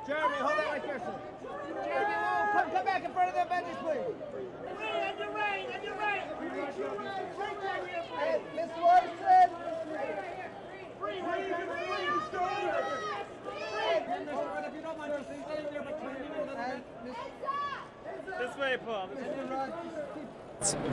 Jeremy, hold that right there, sir. Jeremy, come back in front of the Avengers, please. On your right. Hey, Mr. Larson. This way, Paul.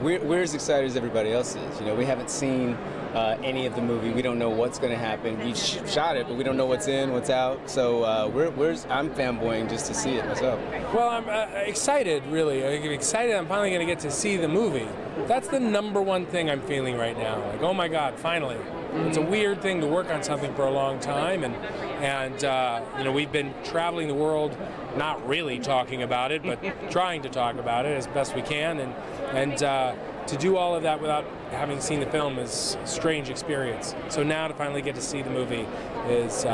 We're as excited as everybody else is. You know, we haven't seen any of the movie. We don't know what's going to happen. We shot it, but we don't know what's in, what's out. So I'm fanboying just to see it myself. Well, I'm excited, really. I'm excited I'm finally going to get to see the movie. That's the number one thing I'm feeling right now. Like, oh my God, finally. It's a weird thing to work on something for a long time, and you know, we've been traveling the world, not really talking about it, but trying to talk about it as best we can, and to do all of that without having seen the film is a strange experience. So now to finally get to see the movie is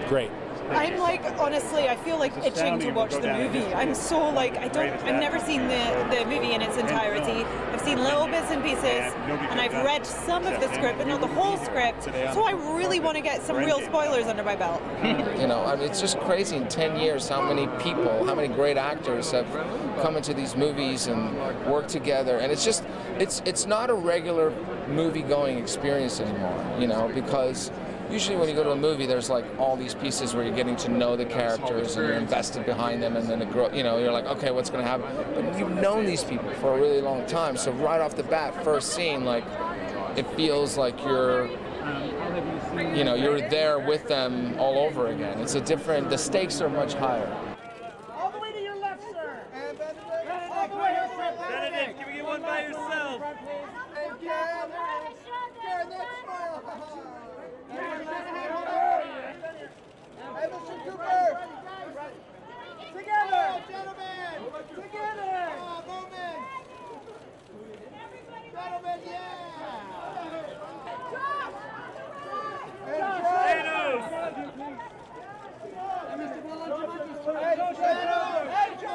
great. I'm like, honestly, I feel like itching to watch the movie. I'm so like, I've never seen the movie in its entirety. I've seen little bits and pieces, and I've read some of the script, but not the whole script. So I really want to get some real spoilers under my belt. You know, I mean, it's just crazy in 10 years how many people, how many great actors have come into these movies and worked together. And it's just, it's not a regular movie-going experience anymore, you know, because usually when you go to a movie, there's like all these pieces where you're getting to know the characters and you're invested behind them, and then you know, you're like, okay, what's going to happen? But you've known these people for a really long time, so right off the bat, first scene, like, it feels like you're there with them all over again. It's a different, the stakes are much higher. All the way to your left, sir. And Benedict. All the way to your left. Benedict, can we get one by yourself? And Karen, next smile. Hey, Mr. Cooper! Together! Oh, gentlemen! Together! Oh, movement! Gentlemen, yeah!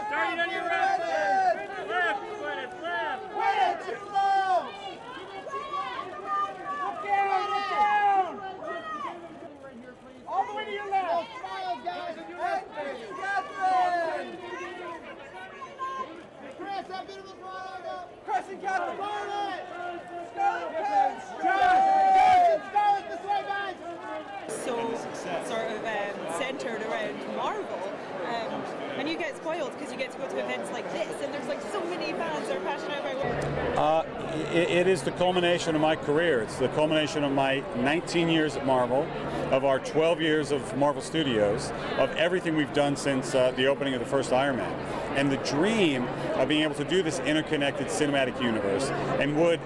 Starting on your right side. Left, Gwyneth, left. Gwyneth, too low! Look down! All the way to your left. Oh, smile, guys! Hey, Catherine! Chris, that beautiful smile! Chris and Catherine, Scarlett! Scarlett, Scarlett, this way, guys! So sort of centered around Marvel. And you get spoiled because you get to go to events like this, and there's like so many fans that are passionate about it. It is the culmination of my career. It's the culmination of my 19 years at Marvel, of our 12 years of Marvel Studios, of everything we've done since the opening of the first Iron Man. And the dream of being able to do this interconnected cinematic universe, and would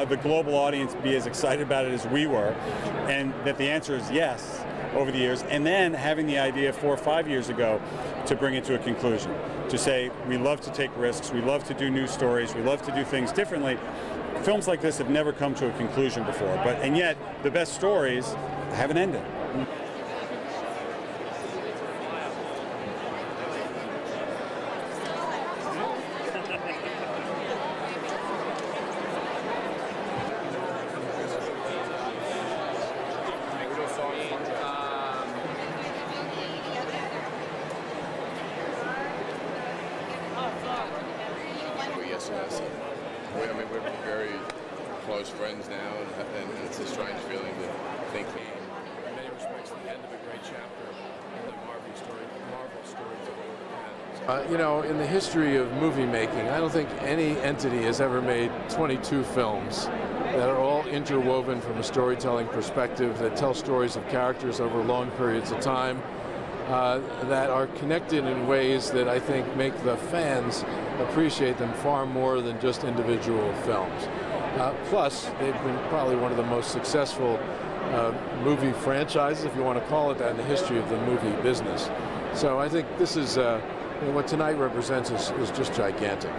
the global audience be as excited about it as we were, and that the answer is yes over the years, and then having the idea 4 or 5 years ago to bring it to a conclusion, to say we love to take risks, we love to do new stories, we love to do things differently. Films like this have never come to a conclusion before, and yet the best stories have an ending. I mean, we're very close friends now, and it's a strange feeling to think that. In many respects, the end of a great chapter in the Marvel storytelling. You know, in the history of movie making, I don't think any entity has ever made 22 films that are all interwoven from a storytelling perspective, that tell stories of characters over long periods of time, that are connected in ways that I think make the fans appreciate them far more than just individual films. Plus, they've been probably one of the most successful movie franchises, if you want to call it that, in the history of the movie business. So I think this is, what tonight represents is just gigantic.